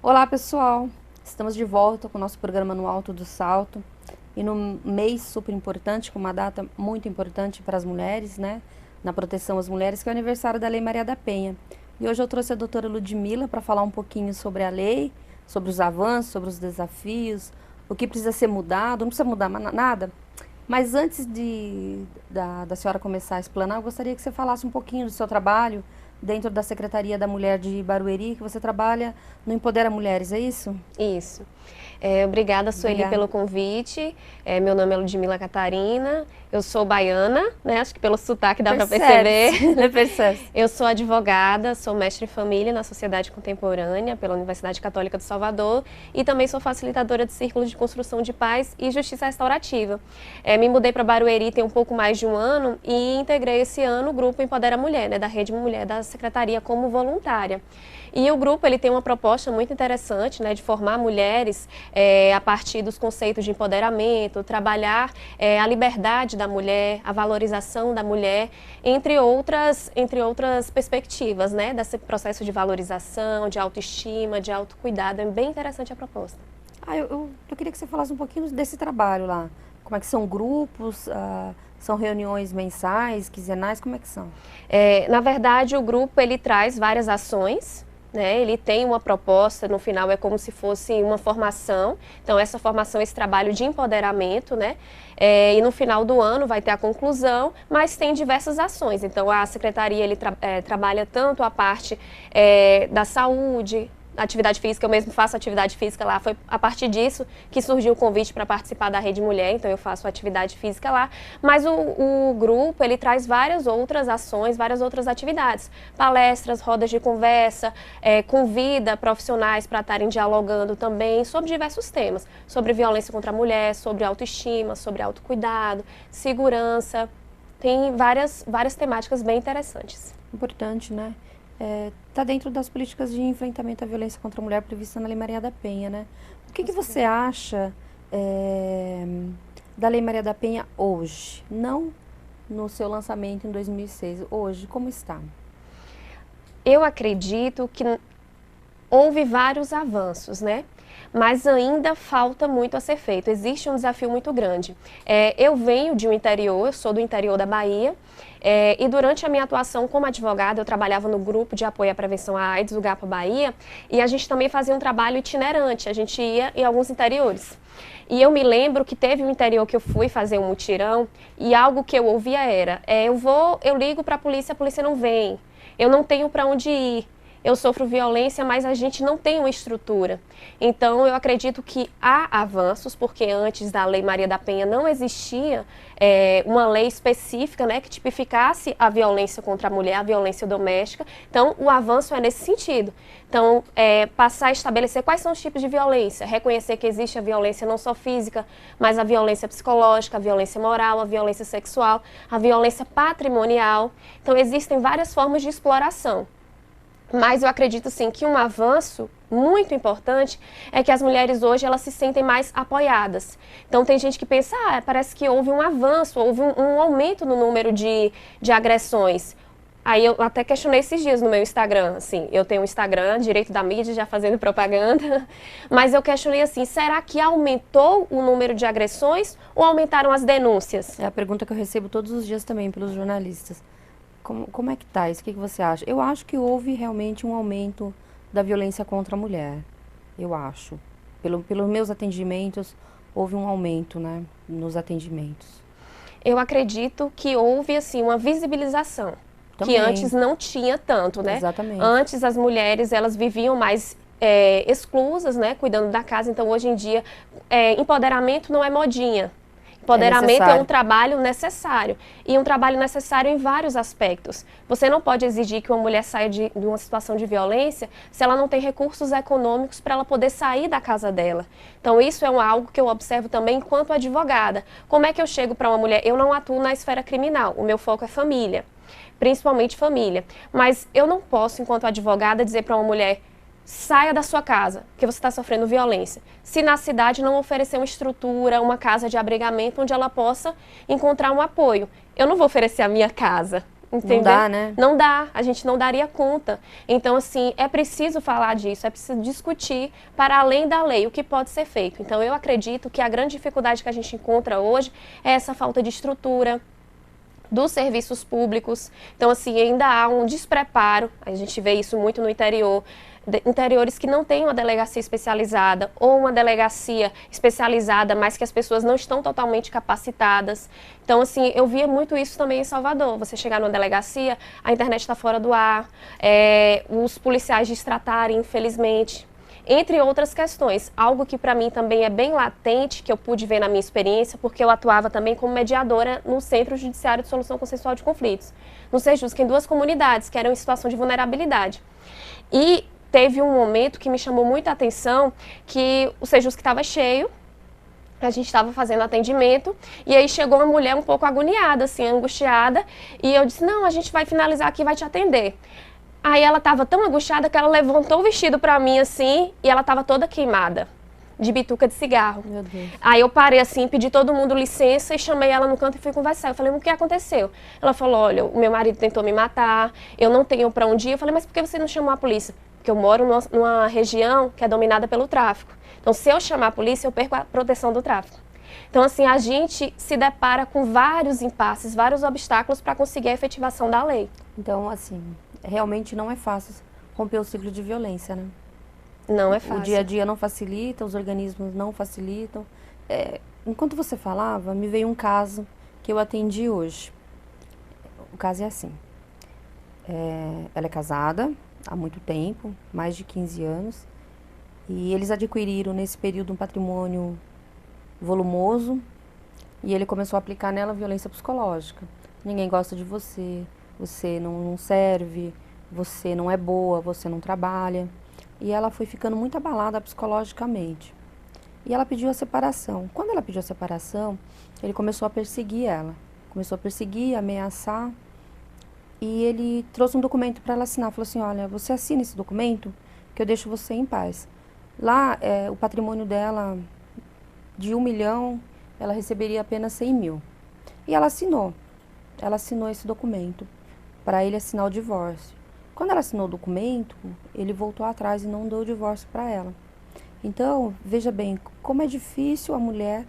Olá, pessoal! Estamos de volta com o nosso programa No Alto do Salto e num mês super importante, com uma data muito importante para as mulheres, né? Na proteção às mulheres, que é o aniversário da Lei Maria da Penha. E hoje eu trouxe a doutora Ludmila para falar um pouquinho sobre a lei, sobre os avanços, sobre os desafios, o que precisa ser mudado, não precisa mudar nada. Mas antes da senhora começar a explanar, eu gostaria que você falasse um pouquinho do seu trabalho dentro da Secretaria da Mulher de Barueri, que você trabalha no Empodera Mulheres, é isso? Isso. Obrigada, Sueli, Obrigada. pelo convite. Meu nome é Ludmila Catarina, eu sou baiana, né? Acho que pelo sotaque dá para perceber. Percebe. Eu sou advogada, sou mestre em família na Sociedade Contemporânea pela Universidade Católica de Salvador e também sou facilitadora de círculos de construção de paz e justiça restaurativa. Me mudei para Barueri tem um pouco mais de um ano e integrei esse ano o grupo Empodera Mulher, né? Da Rede Mulher da Secretaria como voluntária. E o grupo ele tem uma proposta muito interessante, né, de formar mulheres a partir dos conceitos de empoderamento, trabalhar a liberdade da mulher, a valorização da mulher, entre outras perspectivas, né, desse processo de valorização, de autoestima, de autocuidado. É bem interessante a proposta. Eu queria que você falasse um pouquinho desse trabalho lá. Como é que são grupos, são reuniões mensais, quinzenais, como é que são? Na verdade, o grupo ele traz várias ações, né? Ele tem uma proposta, no final é como se fosse uma formação, então essa formação, esse trabalho de empoderamento, né? E no final do ano vai ter a conclusão, mas tem diversas ações, então a secretaria ele trabalha tanto a parte da saúde, atividade física, eu mesmo faço atividade física lá, foi a partir disso que surgiu o convite para participar da Rede Mulher, então eu faço atividade física lá, mas o grupo, ele traz várias outras ações, várias outras atividades, palestras, rodas de conversa, convida profissionais para estarem dialogando também sobre diversos temas, sobre violência contra a mulher, sobre autoestima, sobre autocuidado, segurança, tem várias temáticas bem interessantes. Importante, né? Está dentro das políticas de enfrentamento à violência contra a mulher prevista na Lei Maria da Penha, né? O que você acha da Lei Maria da Penha hoje? Não no seu lançamento em 2006, hoje, como está? Eu acredito que houve vários avanços, né? Mas ainda falta muito a ser feito. Existe um desafio muito grande. Eu venho de um interior, eu sou do interior da Bahia, e durante a minha atuação como advogada, eu trabalhava no grupo de apoio à prevenção à AIDS, do GAPA Bahia, e a gente também fazia um trabalho itinerante, a gente ia em alguns interiores. E eu me lembro que teve um interior que eu fui fazer um mutirão, e algo que eu ouvia era, eu ligo para a polícia não vem, eu não tenho para onde ir. Eu sofro violência, mas a gente não tem uma estrutura. Então, eu acredito que há avanços, porque antes da Lei Maria da Penha não existia uma lei específica, né, que tipificasse a violência contra a mulher, a violência doméstica. Então, o avanço é nesse sentido. Então, passar a estabelecer quais são os tipos de violência, reconhecer que existe a violência não só física, mas a violência psicológica, a violência moral, a violência sexual, a violência patrimonial. Então, existem várias formas de exploração. Mas eu acredito sim que um avanço muito importante é que as mulheres hoje elas se sentem mais apoiadas. Então tem gente que pensa, parece que houve um avanço, houve um aumento no número de agressões. Aí eu até questionei esses dias no meu Instagram, assim, eu tenho um Instagram, direito da mídia, já fazendo propaganda, mas eu questionei assim, será que aumentou o número de agressões ou aumentaram as denúncias? É a pergunta que eu recebo todos os dias também pelos jornalistas. Como é que tá isso? O que você acha? Eu acho que houve realmente um aumento da violência contra a mulher. Eu acho. Pelos meus atendimentos, houve um aumento, né, nos atendimentos. Eu acredito que houve, assim, uma visibilização. Também. Que antes não tinha tanto, né? Exatamente. Antes as mulheres, elas viviam mais exclusas, né, cuidando da casa. Então, hoje em dia, empoderamento não é modinha. Empoderamento é um trabalho necessário, e um trabalho necessário em vários aspectos. Você não pode exigir que uma mulher saia de uma situação de violência se ela não tem recursos econômicos para ela poder sair da casa dela. Então isso é algo que eu observo também enquanto advogada. Como é que eu chego para uma mulher? Eu não atuo na esfera criminal, o meu foco é família, principalmente família. Mas eu não posso, enquanto advogada, dizer para uma mulher: saia da sua casa, porque você está sofrendo violência. Se na cidade não oferecer uma estrutura, uma casa de abrigamento onde ela possa encontrar um apoio. Eu não vou oferecer a minha casa, Entendeu? Não dá, né? Não dá, a gente não daria conta. Então, assim, é preciso falar disso, é preciso discutir para além da lei o que pode ser feito. Então, eu acredito que a grande dificuldade que a gente encontra hoje é essa falta de estrutura dos serviços públicos. Então, assim, ainda há um despreparo, a gente vê isso muito no interior, interiores que não têm uma delegacia especializada ou uma delegacia especializada, mas que as pessoas não estão totalmente capacitadas. Então, assim, eu via muito isso também em Salvador. Você chegar numa delegacia, a internet está fora do ar, os policiais distratarem, infelizmente, entre outras questões. Algo que para mim também é bem latente, que eu pude ver na minha experiência, porque eu atuava também como mediadora no Centro Judiciário de Solução Consensual de Conflitos, no Sejusc, em 2 comunidades que eram em situação de vulnerabilidade. E teve um momento que me chamou muita atenção, que o Sejusc estava cheio, a gente estava fazendo atendimento, e aí chegou uma mulher um pouco agoniada, assim, angustiada, e eu disse, não, a gente vai finalizar aqui e vai te atender. Aí ela estava tão angustiada que ela levantou o vestido para mim, assim, e ela estava toda queimada, de bituca de cigarro. Meu Deus. Aí eu parei assim, pedi todo mundo licença e chamei ela no canto e fui conversar. Eu falei, o que aconteceu? Ela falou, olha, o meu marido tentou me matar, eu não tenho para onde ir. Eu falei, mas por que você não chamou a polícia? Porque eu moro numa região que é dominada pelo tráfico. Então, se eu chamar a polícia, eu perco a proteção do tráfico. Então, assim, a gente se depara com vários impasses, vários obstáculos para conseguir a efetivação da lei. Então, assim, realmente não é fácil romper o ciclo de violência, né? Não é fácil. O dia a dia não facilita, os organismos não facilitam. Enquanto você falava, me veio um caso que eu atendi hoje. O caso é assim. Ela é casada há muito tempo, mais de 15 anos, e eles adquiriram nesse período um patrimônio volumoso, e ele começou a aplicar nela violência psicológica. Ninguém gosta de você, você não serve, você não é boa, você não trabalha. E ela foi ficando muito abalada psicologicamente. E ela pediu a separação. Quando ela pediu a separação, ele começou a perseguir ela. Começou a perseguir, ameaçar. E ele trouxe um documento para ela assinar. Falou assim, olha, você assina esse documento que eu deixo você em paz. Lá, o patrimônio dela, de 1 milhão, ela receberia apenas 100 mil. E ela assinou. Ela assinou esse documento para ele assinar o divórcio. Quando ela assinou o documento, ele voltou atrás e não deu o divórcio para ela. Então, veja bem, como é difícil a mulher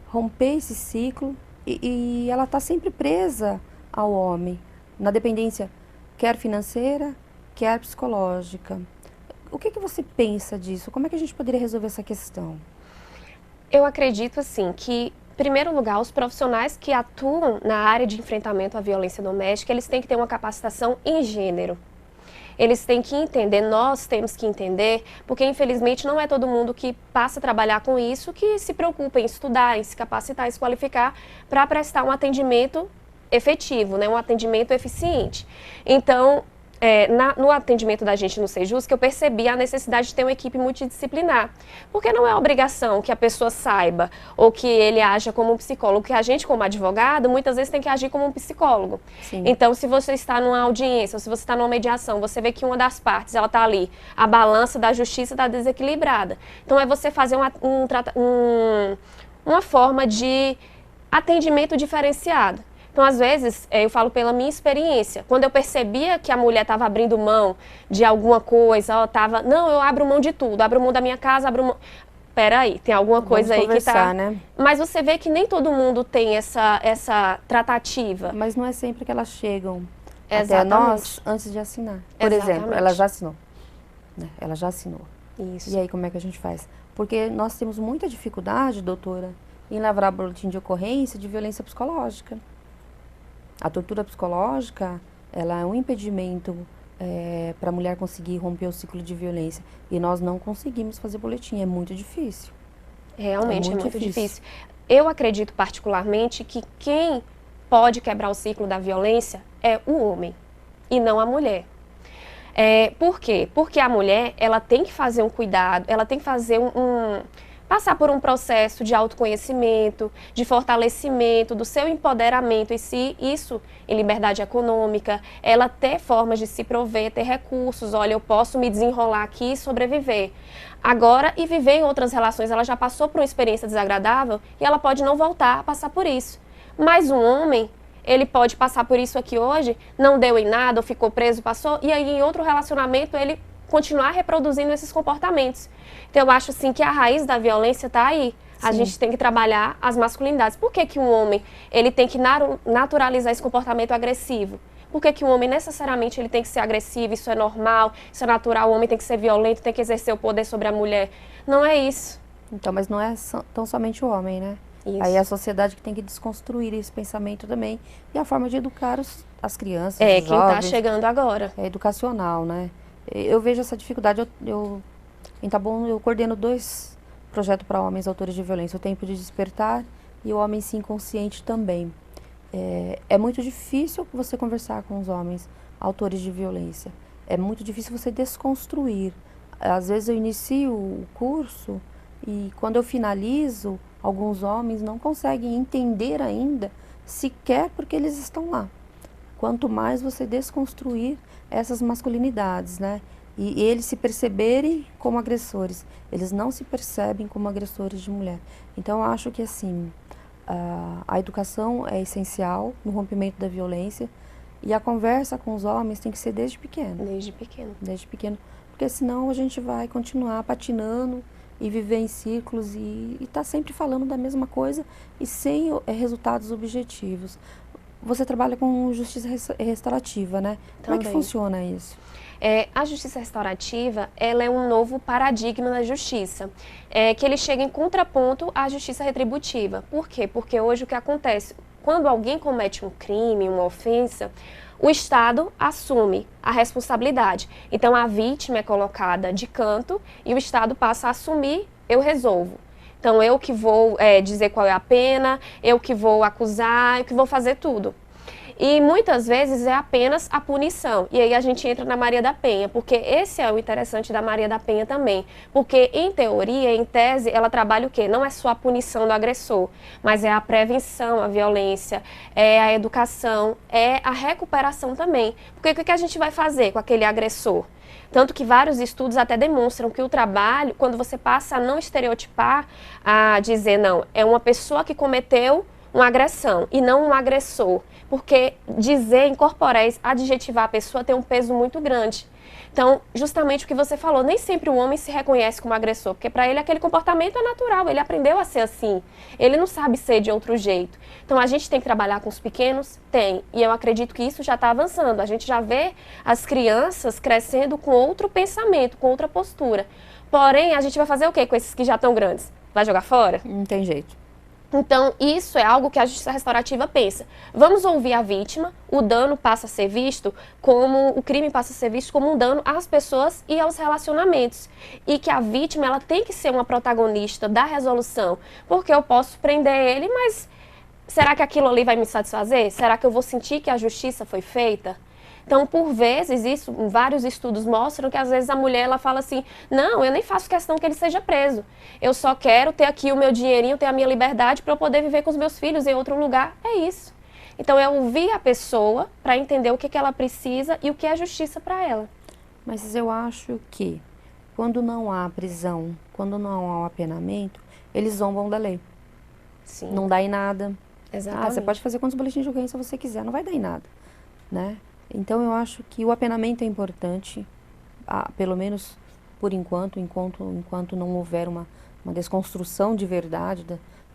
romper esse ciclo e ela está sempre presa ao homem, na dependência quer financeira, quer psicológica. O que você pensa disso? Como é que a gente poderia resolver essa questão? Eu acredito, assim, que, em primeiro lugar, os profissionais que atuam na área de enfrentamento à violência doméstica, eles têm que ter uma capacitação em gênero. Eles têm que entender, nós temos que entender, porque infelizmente não é todo mundo que passa a trabalhar com isso, que se preocupa em estudar, em se capacitar, em se qualificar para prestar um atendimento efetivo, né? Um atendimento eficiente. Então, no atendimento da gente no Sejusc, eu percebi a necessidade de ter uma equipe multidisciplinar. Porque não é obrigação que a pessoa saiba ou que ele haja como um psicólogo, que a gente, como advogado, muitas vezes tem que agir como um psicólogo. Sim. Então, se você está numa audiência ou se você está numa mediação, você vê que uma das partes, ela está ali, a balança da justiça está desequilibrada. Então, é você fazer uma forma de atendimento diferenciado. Então, às vezes, eu falo pela minha experiência, quando eu percebia que a mulher estava abrindo mão de alguma coisa, não, eu abro mão de tudo, abro mão da minha casa, abro mão... Peraí, tem alguma coisa aí que tá... né? Mas você vê que nem todo mundo tem essa tratativa. Mas não é sempre que elas chegam Exatamente. até nós antes de assinar. Por Exatamente. exemplo, ela já assinou. Né? Ela já assinou. Isso. E aí, como é que a gente faz? Porque nós temos muita dificuldade, doutora, em lavrar boletim de ocorrência de violência psicológica. A tortura psicológica, ela é um impedimento para a mulher conseguir romper o ciclo de violência. E nós não conseguimos fazer boletim, é muito difícil. Realmente é muito difícil. Eu acredito particularmente que quem pode quebrar o ciclo da violência é o homem e não a mulher. Por quê? Porque a mulher, ela tem que fazer um cuidado, ela tem que fazer passar por um processo de autoconhecimento, de fortalecimento, do seu empoderamento em si, isso em liberdade econômica, ela ter formas de se prover, ter recursos, olha, eu posso me desenrolar aqui e sobreviver. Agora, e viver em outras relações, ela já passou por uma experiência desagradável e ela pode não voltar a passar por isso. Mas um homem, ele pode passar por isso aqui hoje, não deu em nada, ou ficou preso, passou, e aí em outro relacionamento ele continuar reproduzindo esses comportamentos. Então eu acho assim que a raiz da violência está aí. A Sim. gente tem que trabalhar as masculinidades. Por que que um homem ele tem que naturalizar esse comportamento agressivo? Por que que um homem necessariamente ele tem que ser agressivo? Isso é normal, isso é natural, o homem tem que ser violento, tem que exercer o poder sobre a mulher. Não é isso. Então, mas não é tão somente o homem, né? Isso. Aí é a sociedade que tem que desconstruir esse pensamento também. E a forma de educar as crianças, É, os quem está jovens, chegando agora. é educacional, né? Eu vejo essa dificuldade. Em Taboão, eu coordeno 2 projetos para homens autores de violência. O Tempo de Despertar e o Homem Sim Consciente também. É muito difícil você conversar com os homens autores de violência. É muito difícil você desconstruir. Às vezes eu inicio o curso e quando eu finalizo, alguns homens não conseguem entender ainda sequer porque eles estão lá. Quanto mais você desconstruir essas masculinidades, né? E eles se perceberem como agressores. Eles não se percebem como agressores de mulher. Então, eu acho que, assim, a educação é essencial no rompimento da violência. E a conversa com os homens tem que ser desde pequeno. Desde pequeno. Desde pequeno. Porque senão a gente vai continuar patinando e viver em círculos e tá sempre falando da mesma coisa e sem resultados objetivos. Você trabalha com justiça restaurativa, né? Como é que Também. funciona isso? A justiça restaurativa, ela é um novo paradigma da justiça, que ele chega em contraponto à justiça retributiva. Por quê? Porque hoje o que acontece? Quando alguém comete um crime, uma ofensa, o Estado assume a responsabilidade. Então a vítima é colocada de canto e o Estado passa a assumir, eu resolvo. Então eu que vou dizer qual é a pena, eu que vou acusar, eu que vou fazer tudo. E muitas vezes é apenas a punição. E aí a gente entra na Maria da Penha, porque esse é o interessante da Maria da Penha também. Porque em teoria, em tese, ela trabalha o quê? Não é só a punição do agressor, mas é a prevenção à violência, é a educação, é a recuperação também. Porque o que a gente vai fazer com aquele agressor? Tanto que vários estudos até demonstram que o trabalho, quando você passa a não estereotipar, a dizer, não, é uma pessoa que cometeu uma agressão e não um agressor, porque dizer, incorporar, adjetivar a pessoa tem um peso muito grande. Então, justamente o que você falou, nem sempre o homem se reconhece como agressor, porque para ele aquele comportamento é natural, ele aprendeu a ser assim, ele não sabe ser de outro jeito. Então, a gente tem que trabalhar com os pequenos? Tem, e eu acredito que isso já está avançando, a gente já vê as crianças crescendo com outro pensamento, com outra postura. Porém, a gente vai fazer o quê com esses que já estão grandes? Vai jogar fora? Não tem jeito. Então, isso é algo que a justiça restaurativa pensa. Vamos ouvir a vítima, o dano passa a ser visto como, o crime passa a ser visto como um dano às pessoas e aos relacionamentos. E que a vítima, ela tem que ser uma protagonista da resolução, porque eu posso prender ele, mas será que aquilo ali vai me satisfazer? Será que eu vou sentir que a justiça foi feita? Então, por vezes, isso, vários estudos mostram que às vezes a mulher ela fala assim, não, eu nem faço questão que ele seja preso. Eu só quero ter aqui o meu dinheirinho, ter a minha liberdade para eu poder viver com os meus filhos em outro lugar. É isso. Então, é ouvir a pessoa para entender o que ela precisa e o que é justiça para ela. Mas eu acho que quando não há prisão, quando não há o apenamento, eles zombam da lei. Sim. Não dá em nada. Exatamente. Você pode fazer quantos boletins de ocorrência você quiser, não vai dar em nada, né? Então, eu acho que o apenamento é importante, pelo menos por enquanto não houver uma desconstrução de verdade,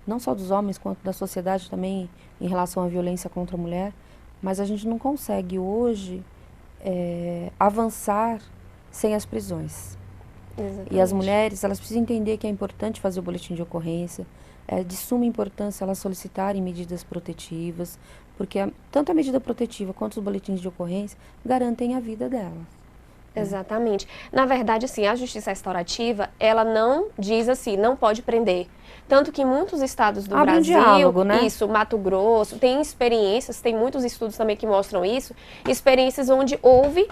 não só dos homens, quanto da sociedade também em relação à violência contra a mulher. Mas a gente não consegue hoje avançar sem as prisões. Exatamente. E as mulheres, elas precisam entender que é importante fazer o boletim de ocorrência, é de suma importância elas solicitarem medidas protetivas, porque tanto a medida protetiva quanto os boletins de ocorrência garantem a vida delas. Exatamente. Na verdade, assim, a justiça restaurativa, ela não diz assim, não pode prender. Tanto que em muitos estados do Abre um Brasil, diálogo, né? isso, Mato Grosso, tem experiências, tem muitos estudos também que mostram isso, experiências onde houve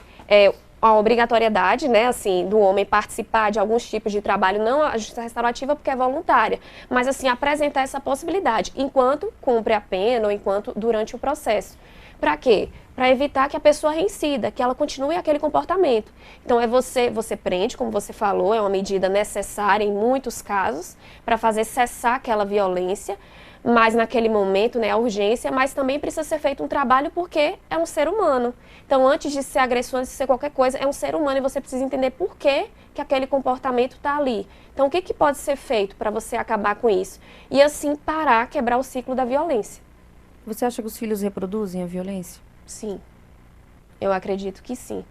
a obrigatoriedade, né, assim, do homem participar de alguns tipos de trabalho, não a justiça restaurativa porque é voluntária, mas assim, apresentar essa possibilidade, enquanto cumpre a pena ou enquanto durante o processo. Para quê? Para evitar que a pessoa reincida, que ela continue aquele comportamento. Então, você prende, como você falou, é uma medida necessária em muitos casos, para fazer cessar aquela violência, mais naquele momento, né, a urgência, mas também precisa ser feito um trabalho porque é um ser humano. Então, antes de ser agressor, antes de ser qualquer coisa, é um ser humano e você precisa entender por que aquele comportamento está ali. Então, o que pode ser feito para você acabar com isso? E assim parar, quebrar o ciclo da violência. Você acha que os filhos reproduzem a violência? Sim, eu acredito que sim.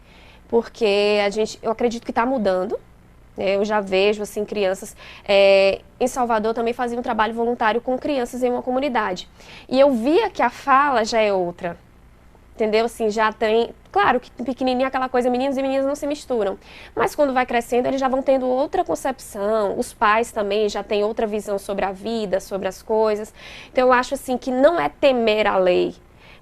Porque eu acredito que está mudando. Eu já vejo, assim, crianças... em Salvador também fazia um trabalho voluntário com crianças em uma comunidade. E eu via que a fala já é outra. Entendeu? Assim, já tem... Claro que pequenininha aquela coisa, meninos e meninas não se misturam. Mas quando vai crescendo, eles já vão tendo outra concepção. Os pais também já têm outra visão sobre a vida, sobre as coisas. Então, eu acho, assim, que não é temer a lei,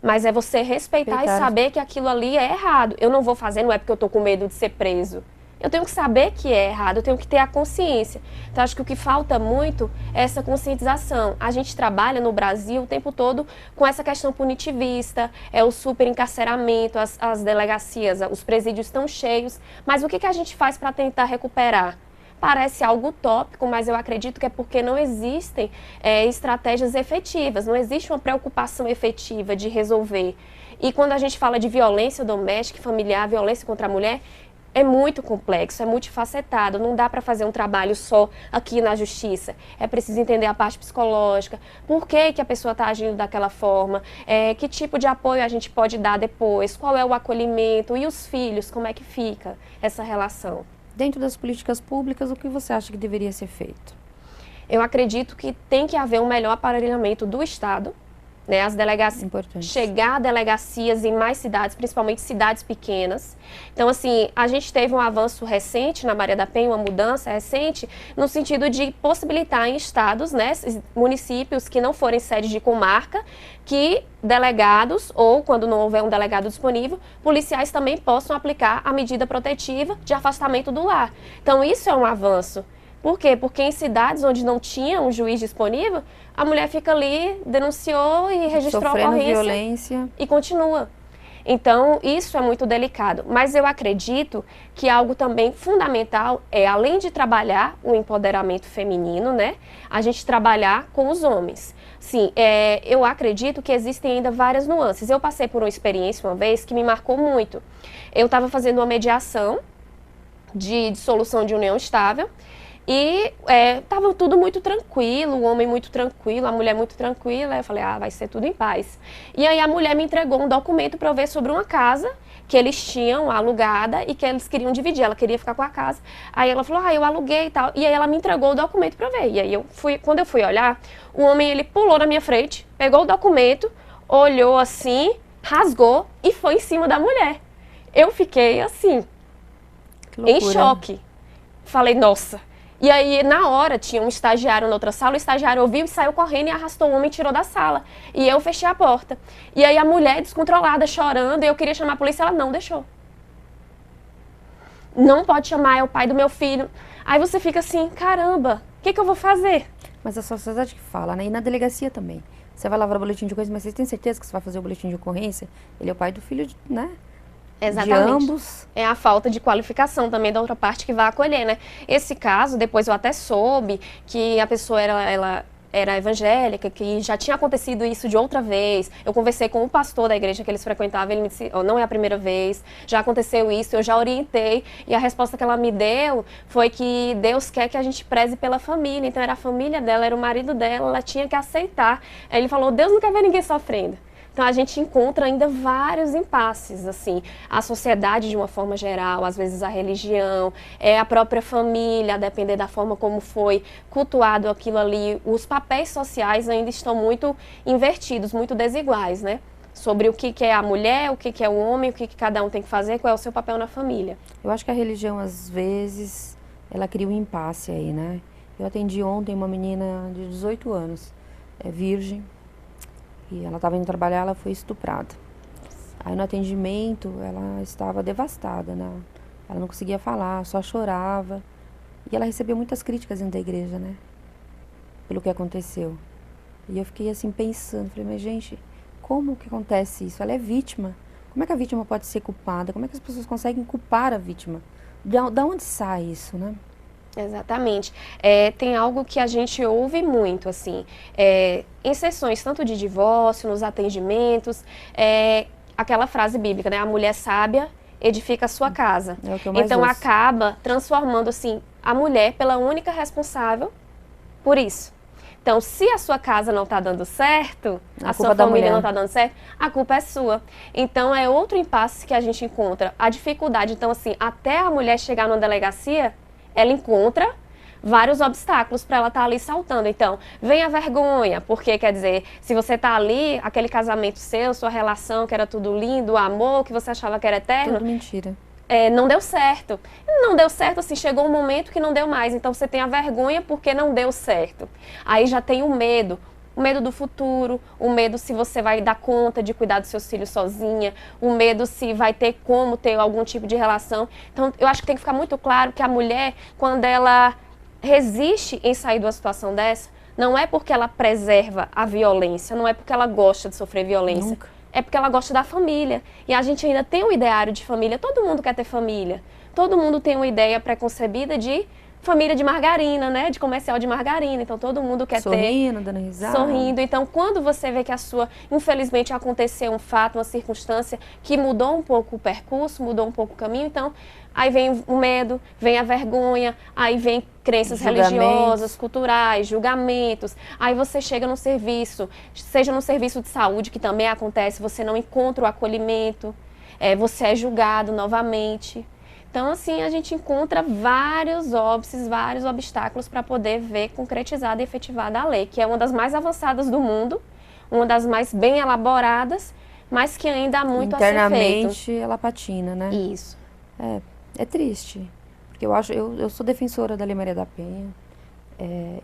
mas é você respeitar e saber que aquilo ali é errado. Eu não vou fazer, não é porque eu tô com medo de ser preso. Eu tenho que saber que é errado, eu tenho que ter a consciência. Então, acho que o que falta muito é essa conscientização. A gente trabalha no Brasil o tempo todo com essa questão punitivista, o superencarceramento, as delegacias, os presídios estão cheios. Mas o que a gente faz para tentar recuperar? Parece algo utópico, mas eu acredito que é porque não existem estratégias efetivas, não existe uma preocupação efetiva de resolver. E quando a gente fala de violência doméstica, familiar, violência contra a mulher, é muito complexo, é multifacetado, não dá para fazer um trabalho só aqui na justiça. É preciso entender a parte psicológica, por que a pessoa está agindo daquela forma, que tipo de apoio a gente pode dar depois, qual é o acolhimento e os filhos, como é que fica essa relação. Dentro das políticas públicas, o que você acha que deveria ser feito? Eu acredito que tem que haver um melhor aparelhamento do Estado, né, as delegacias, chegar a delegacias em mais cidades, principalmente cidades pequenas. Então, assim, a gente teve um avanço recente na Maria da Penha, uma mudança recente, no sentido de possibilitar em estados, né, municípios que não forem sede de comarca, que delegados, ou quando não houver um delegado disponível, policiais também possam aplicar a medida protetiva de afastamento do lar. Então, isso é um avanço. Por quê? Porque em cidades onde não tinha um juiz disponível, a mulher fica ali, denunciou e registrou a ocorrência violência. E continua. Então, isso é muito delicado. Mas eu acredito que algo também fundamental é, além de trabalhar o empoderamento feminino, né, a gente trabalhar com os homens. Sim, eu acredito que existem ainda várias nuances. Eu passei por uma experiência uma vez que me marcou muito. Eu estava fazendo uma mediação de dissolução de união estável, e estava tudo muito tranquilo, o homem muito tranquilo, a mulher muito tranquila. Eu falei, vai ser tudo em paz. E aí a mulher me entregou um documento para eu ver sobre uma casa que eles tinham alugada e que eles queriam dividir. Ela queria ficar com a casa. Aí ela falou, eu aluguei e tal. E aí ela me entregou o documento para ver. E aí quando eu fui olhar, o homem ele pulou na minha frente, pegou o documento, olhou assim, rasgou e foi em cima da mulher. Eu fiquei assim, em choque. Falei, nossa. E aí, na hora, tinha um estagiário na outra sala, o estagiário ouviu e saiu correndo e arrastou o homem e tirou da sala. E eu fechei a porta. E aí a mulher, descontrolada, chorando, eu queria chamar a polícia, ela não deixou. Não pode chamar, é o pai do meu filho. Aí você fica assim, caramba, o que eu vou fazer? Mas a sociedade que fala, né? E na delegacia também. Você vai lavar o boletim de ocorrência, mas você tem certeza que você vai fazer o boletim de ocorrência? Ele é o pai do filho, né? Exatamente. De ambos. É a falta de qualificação também da outra parte que vai acolher, né? Esse caso, depois eu até soube que a pessoa ela era evangélica, que já tinha acontecido isso de outra vez. Eu conversei com o pastor da igreja que eles frequentavam, ele me disse, não é a primeira vez, já aconteceu isso, eu já orientei. E a resposta que ela me deu foi que Deus quer que a gente preze pela família. Então era a família dela, era o marido dela, ela tinha que aceitar. Aí ele falou, Deus não quer ver ninguém sofrendo. Então, a gente encontra ainda vários impasses, assim, a sociedade de uma forma geral, às vezes a religião, a própria família, a depender da forma como foi cultuado aquilo ali, os papéis sociais ainda estão muito invertidos, muito desiguais, né? Sobre o que é a mulher, o que é o homem, o que cada um tem que fazer, qual é o seu papel na família. Eu acho que a religião, às vezes, ela cria um impasse aí, né? Eu atendi ontem uma menina de 18 anos, virgem, e ela estava indo trabalhar, ela foi estuprada. Aí no atendimento, ela estava devastada, né? Ela não conseguia falar, só chorava. E ela recebeu muitas críticas dentro da igreja, né? Pelo que aconteceu. E eu fiquei assim pensando, falei, mas gente, como que acontece isso? Ela é vítima. Como é que a vítima pode ser culpada? Como é que as pessoas conseguem culpar a vítima? Da onde sai isso, né? Exatamente. Tem algo que a gente ouve muito, assim, em sessões tanto de divórcio, nos atendimentos, aquela frase bíblica, né? A mulher sábia edifica a sua casa. É o que eu mais Então ouço. acaba transformando, assim, a mulher pela única responsável por isso. Então, se a sua casa não está dando certo, a sua família não está dando certo, a culpa é sua. Então, é outro impasse que a gente encontra. A dificuldade, então, assim, até a mulher chegar numa delegacia, ela encontra vários obstáculos para ela estar ali saltando. Então, vem a vergonha, porque, quer dizer, se você está ali, aquele casamento seu, sua relação, que era tudo lindo, o amor, que você achava que era eterno... Tudo mentira. Não deu certo. Não deu certo, assim, chegou um momento que não deu mais. Então, você tem a vergonha porque não deu certo. Aí já tem o medo do futuro, o medo se você vai dar conta de cuidar dos seus filhos sozinha, o medo se vai ter como ter algum tipo de relação. Então, eu acho que tem que ficar muito claro que a mulher, quando ela resiste em sair de uma situação dessa, não é porque ela preserva a violência, não é porque ela gosta de sofrer violência. Nunca. É porque ela gosta da família. E a gente ainda tem um ideário de família. Todo mundo quer ter família. Todo mundo tem uma ideia preconcebida de família de margarina, né? De comercial de margarina. Então, todo mundo quer sorrindo, dando risada. Sorrindo. Então, quando você vê que infelizmente, aconteceu um fato, uma circunstância que mudou um pouco o percurso, mudou um pouco o caminho, então, aí vem o medo, vem a vergonha, aí vem crenças religiosas, culturais, julgamentos. Aí você chega no serviço, seja no serviço de saúde, que também acontece, você não encontra o acolhimento, você é julgado novamente. Então, assim, a gente encontra vários óbices, vários obstáculos para poder ver concretizada e efetivada a lei, que é uma das mais avançadas do mundo, uma das mais bem elaboradas, mas que ainda há muito a ser feito. Internamente, ela patina, né? Isso. É triste, porque eu sou defensora da Lei Maria da Penha,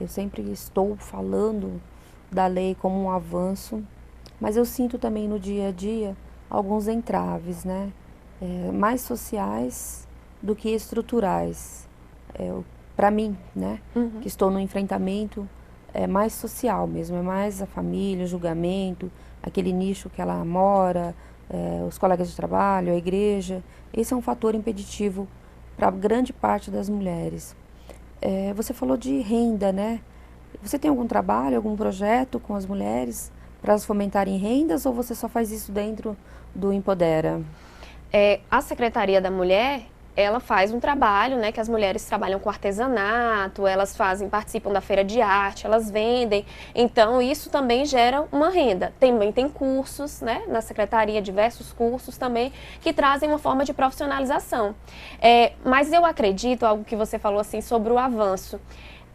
eu sempre estou falando da lei como um avanço, mas eu sinto também no dia a dia alguns entraves, né? Mais sociais do que estruturais, para mim, né? Uhum. Que estou no enfrentamento, mais social mesmo, é mais a família, o julgamento, aquele nicho que ela mora, os colegas de trabalho, a igreja. Esse é um fator impeditivo para grande parte das mulheres. Você falou de renda, né? Você tem algum trabalho, algum projeto com as mulheres para elas fomentarem rendas ou você só faz isso dentro do Empodera? A Secretaria da Mulher, ela faz um trabalho, né, que as mulheres trabalham com artesanato, elas participam da feira de arte, elas vendem, então isso também gera uma renda. Também tem cursos, né, na Secretaria, diversos cursos também, que trazem uma forma de profissionalização. Mas eu acredito, algo que você falou assim, sobre o avanço.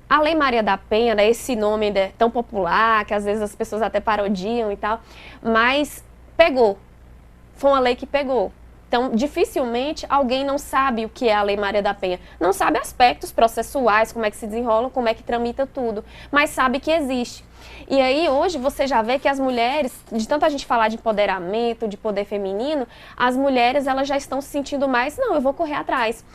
A Lei Maria da Penha, né, esse nome é tão popular, que às vezes as pessoas até parodiam e tal, mas pegou, foi uma lei que pegou. Então, dificilmente alguém não sabe o que é a Lei Maria da Penha. Não sabe aspectos processuais, como é que se desenrola, como é que tramita tudo, mas sabe que existe. E aí, hoje, você já vê que as mulheres, de tanto a gente falar de empoderamento, de poder feminino, as mulheres, elas já estão se sentindo mais, não, eu vou correr atrás.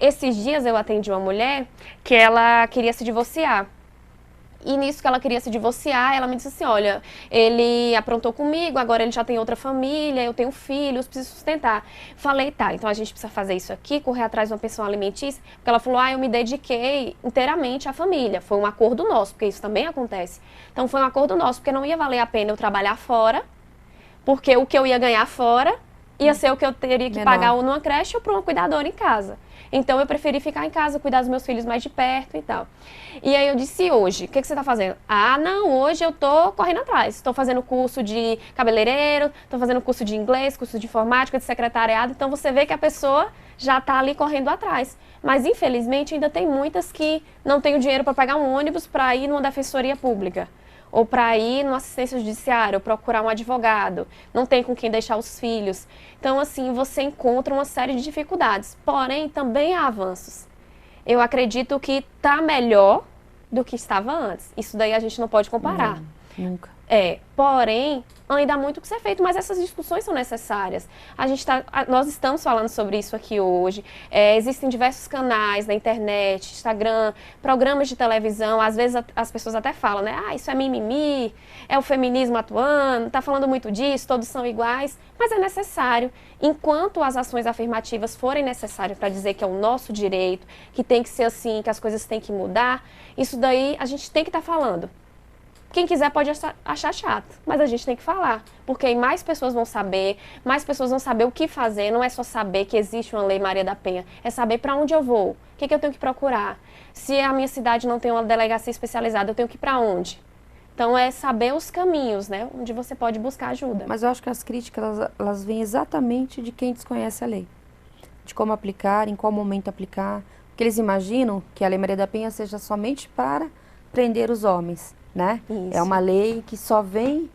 Esses dias eu atendi uma mulher que ela queria se divorciar. E nisso que ela queria se divorciar, ela me disse assim, olha, ele aprontou comigo, agora ele já tem outra família, eu tenho filhos, preciso sustentar. Falei, tá, então a gente precisa fazer isso aqui, correr atrás de uma pensão alimentícia, porque ela falou, eu me dediquei inteiramente à família. Foi um acordo nosso, porque isso também acontece. Então foi um acordo nosso, porque não ia valer a pena eu trabalhar fora, porque o que eu ia ganhar fora ia ser o que eu teria que pagar ou numa creche ou para uma cuidadora em casa. Então, eu preferi ficar em casa, cuidar dos meus filhos mais de perto e tal. E aí eu disse, hoje, o que você está fazendo? Ah, não, hoje eu estou correndo atrás. Estou fazendo curso de cabeleireiro, estou fazendo curso de inglês, curso de informática, de secretariado. Então, você vê que a pessoa já está ali correndo atrás. Mas, infelizmente, ainda tem muitas que não têm o dinheiro para pagar um ônibus para ir numa defensoria pública. Ou para ir numa assistência judiciária, ou procurar um advogado, não tem com quem deixar os filhos. Então, assim, você encontra uma série de dificuldades, porém, também há avanços. Eu acredito que está melhor do que estava antes. Isso daí a gente não pode comparar. Não, nunca. Porém, ainda há muito o que ser feito, mas essas discussões são necessárias. Nós estamos falando sobre isso aqui hoje. Existem diversos canais na internet, Instagram, programas de televisão. Às vezes as pessoas até falam, né? Ah, isso é mimimi, é o feminismo atuando, tá falando muito disso, todos são iguais. Mas é necessário. Enquanto as ações afirmativas forem necessárias para dizer que é o nosso direito, que tem que ser assim, que as coisas têm que mudar, isso daí a gente tem que estar falando. Quem quiser pode achar chato, mas a gente tem que falar, porque aí mais pessoas vão saber o que fazer, não é só saber que existe uma Lei Maria da Penha, é saber para onde eu vou, o que eu tenho que procurar. Se a minha cidade não tem uma delegacia especializada, eu tenho que ir para onde? Então é saber os caminhos, né, onde você pode buscar ajuda. Mas eu acho que as críticas, elas vêm exatamente de quem desconhece a lei, de como aplicar, em qual momento aplicar, porque eles imaginam que a Lei Maria da Penha seja somente para prender os homens, né? Isso. É uma lei que só vem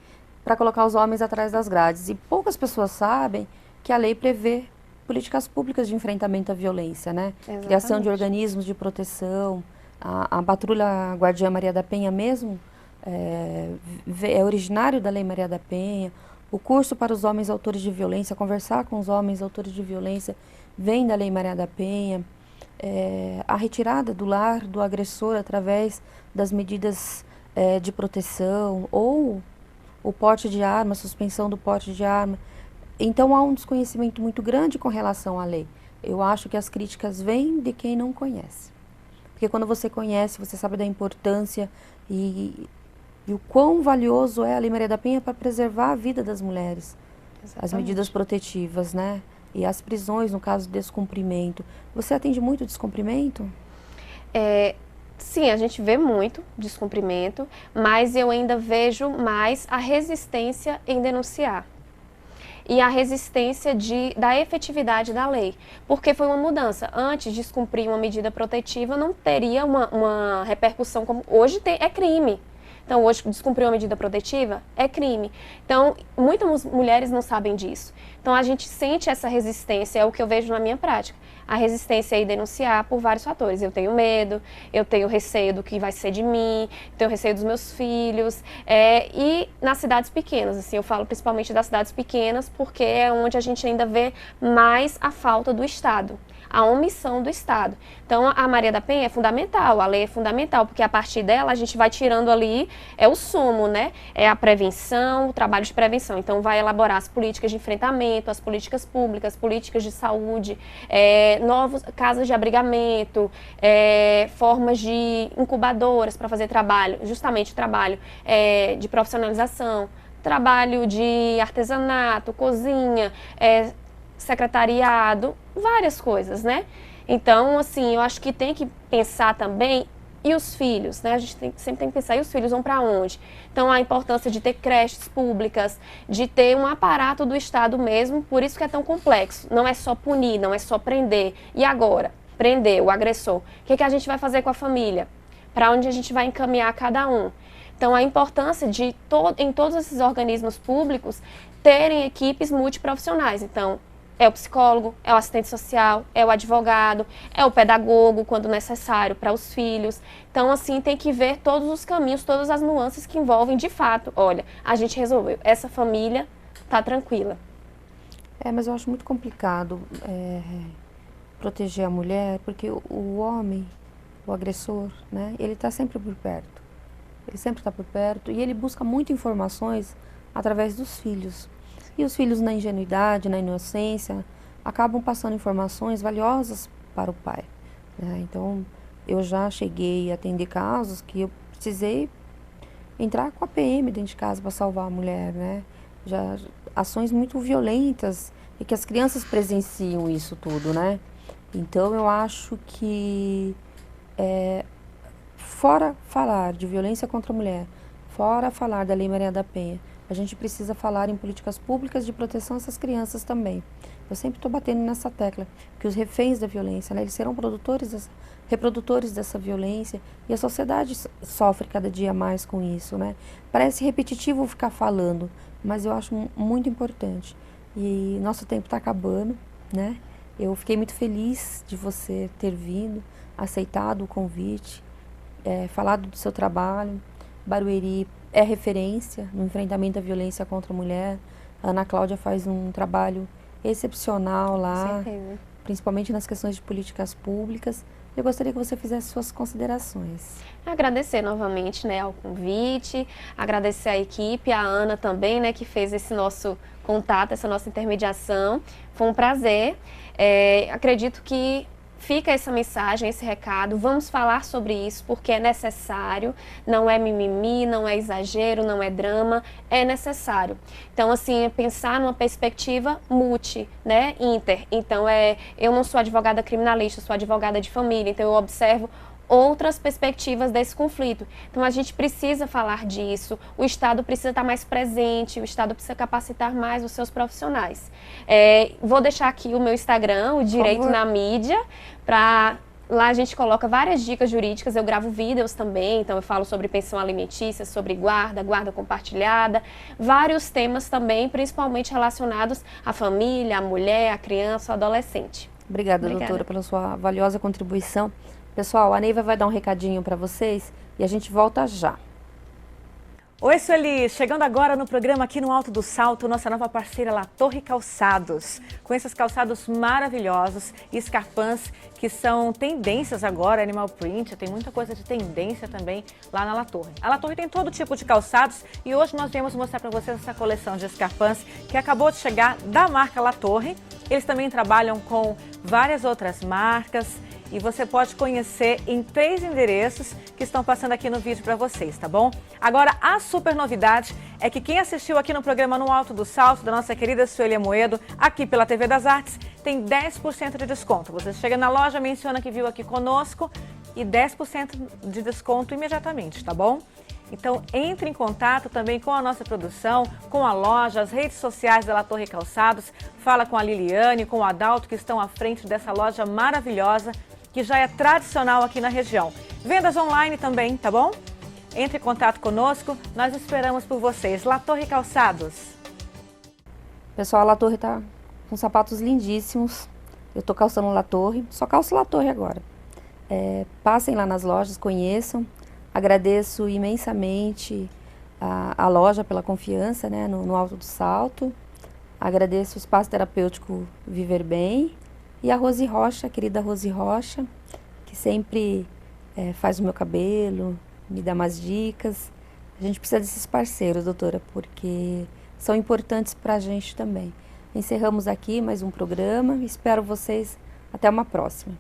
para colocar os homens atrás das grades. E poucas pessoas sabem que a lei prevê políticas públicas de enfrentamento à violência, né? Exatamente. Criação de organismos de proteção. A Patrulha Guardiã Maria da Penha mesmo é originário da Lei Maria da Penha. O curso para os homens autores de violência, conversar com os homens autores de violência, vem da Lei Maria da Penha. A retirada do lar do agressor através das medidas de proteção, ou o porte de arma, suspensão do porte de arma. Então há um desconhecimento muito grande com relação à lei. Eu acho que as críticas vêm de quem não conhece. Porque quando você conhece, você sabe da importância e o quão valioso é a Lei Maria da Penha para preservar a vida das mulheres. Exatamente. As medidas protetivas, né? E as prisões, no caso de descumprimento. Você atende muito descumprimento? Sim, a gente vê muito descumprimento, mas eu ainda vejo mais a resistência em denunciar. E a resistência da efetividade da lei. Porque foi uma mudança. Antes, descumprir uma medida protetiva não teria uma repercussão como hoje é crime. Então, hoje, descumprir uma medida protetiva é crime. Então, muitas mulheres não sabem disso. Então, a gente sente essa resistência, é o que eu vejo na minha prática. A resistência é denunciar por vários fatores. Eu tenho medo, eu tenho receio do que vai ser de mim, tenho receio dos meus filhos. E nas cidades pequenas, assim, eu falo principalmente das cidades pequenas, porque é onde a gente ainda vê mais a falta do Estado, a omissão do Estado. Então, a Maria da Penha é fundamental, a lei é fundamental, porque a partir dela a gente vai tirando ali, o sumo, né? É a prevenção, o trabalho de prevenção. Então, vai elaborar as políticas de enfrentamento, as políticas públicas, políticas de saúde, novas casas de abrigamento, formas de incubadoras para fazer trabalho, justamente trabalho de profissionalização, trabalho de artesanato, cozinha, secretariado, várias coisas, né? Então, assim, eu acho que tem que pensar também, e os filhos, né? A gente sempre tem que pensar, e os filhos vão para onde? Então, a importância de ter creches públicas, de ter um aparato do Estado mesmo, por isso que é tão complexo. Não é só punir, não é só prender. E agora? Prender o agressor. O que a gente vai fazer com a família? Para onde a gente vai encaminhar cada um? Então, a importância de, em todos esses organismos públicos, terem equipes multiprofissionais. Então, é o psicólogo, é o assistente social, é o advogado, é o pedagogo, quando necessário, para os filhos. Então, assim, tem que ver todos os caminhos, todas as nuances que envolvem, de fato, olha, a gente resolveu, essa família está tranquila. Mas eu acho muito complicado proteger a mulher, porque o homem, o agressor, né, ele está sempre por perto. Ele sempre está por perto e ele busca muitas informações através dos filhos. E os filhos, na ingenuidade, na inocência, acabam passando informações valiosas para o pai, né? Então, eu já cheguei a atender casos que eu precisei entrar com a PM dentro de casa para salvar a mulher, né? Já ações muito violentas e que as crianças presenciam isso tudo, né? Então, eu acho que fora falar de violência contra a mulher, fora falar da Lei Maria da Penha, a gente precisa falar em políticas públicas de proteção a essas crianças também. Eu sempre estou batendo nessa tecla, que os reféns da violência, né, eles serão reprodutores dessa violência, e a sociedade sofre cada dia mais com isso, né? Parece repetitivo ficar falando, mas eu acho muito importante. E nosso tempo está acabando, né? Eu fiquei muito feliz de você ter vindo, aceitado o convite, falado do seu trabalho. Barueri é referência no enfrentamento à violência contra a mulher. A Ana Cláudia faz um trabalho excepcional lá, principalmente nas questões de políticas públicas. Eu gostaria que você fizesse suas considerações. Agradecer novamente, né, ao convite, agradecer à equipe, a Ana também, né, que fez esse nosso contato, essa nossa intermediação. Foi um prazer. Acredito que fica essa mensagem, esse recado. Vamos falar sobre isso porque é necessário. Não é mimimi, não é exagero, não é drama, é necessário. Então, assim, pensar numa perspectiva multi, né, inter. Então, eu não sou advogada criminalista, sou advogada de família, então eu observo outras perspectivas desse conflito. Então, a gente precisa falar disso, o Estado precisa estar mais presente, o Estado precisa capacitar mais os seus profissionais. Vou deixar aqui o meu Instagram, o Direito na Mídia, para... Lá a gente coloca várias dicas jurídicas, eu gravo vídeos também, então eu falo sobre pensão alimentícia, sobre guarda compartilhada, vários temas também, principalmente relacionados à família, à mulher, à criança, ao adolescente. Obrigada, doutora, pela sua valiosa contribuição. Pessoal, a Neiva vai dar um recadinho para vocês e a gente volta já. Oi, Sueli! Chegando agora no programa aqui no Alto do Salto, nossa nova parceira La Torre Calçados. Com esses calçados maravilhosos e escarpãs que são tendências agora, animal print, tem muita coisa de tendência também lá na La Torre. A La Torre tem todo tipo de calçados e hoje nós viemos mostrar para vocês essa coleção de escarpãs que acabou de chegar da marca La Torre. Eles também trabalham com várias outras marcas. E você pode conhecer em 3 endereços que estão passando aqui no vídeo para vocês, tá bom? Agora, a super novidade é que quem assistiu aqui no programa No Alto do Salto, da nossa querida Sueli Amoedo, aqui pela TV das Artes, tem 10% de desconto. Você chega na loja, menciona que viu aqui conosco e 10% de desconto imediatamente, tá bom? Então, entre em contato também com a nossa produção, com a loja, as redes sociais da La Torre Calçados. Fala com a Liliane, com o Adalto, que estão à frente dessa loja maravilhosa, que já é tradicional aqui na região. Vendas online também, tá bom? Entre em contato conosco, nós esperamos por vocês. La Torre Calçados. Pessoal, a La Torre tá com sapatos lindíssimos. Eu tô calçando La Torre, só calço La Torre agora. Passem lá nas lojas, conheçam. Agradeço imensamente a loja pela confiança, né, no Alto do Salto. Agradeço o Espaço Terapêutico Viver Bem. E a Rose Rocha, a querida Rose Rocha, que sempre faz o meu cabelo, me dá umas dicas. A gente precisa desses parceiros, doutora, porque são importantes para a gente também. Encerramos aqui mais um programa. Espero vocês até uma próxima.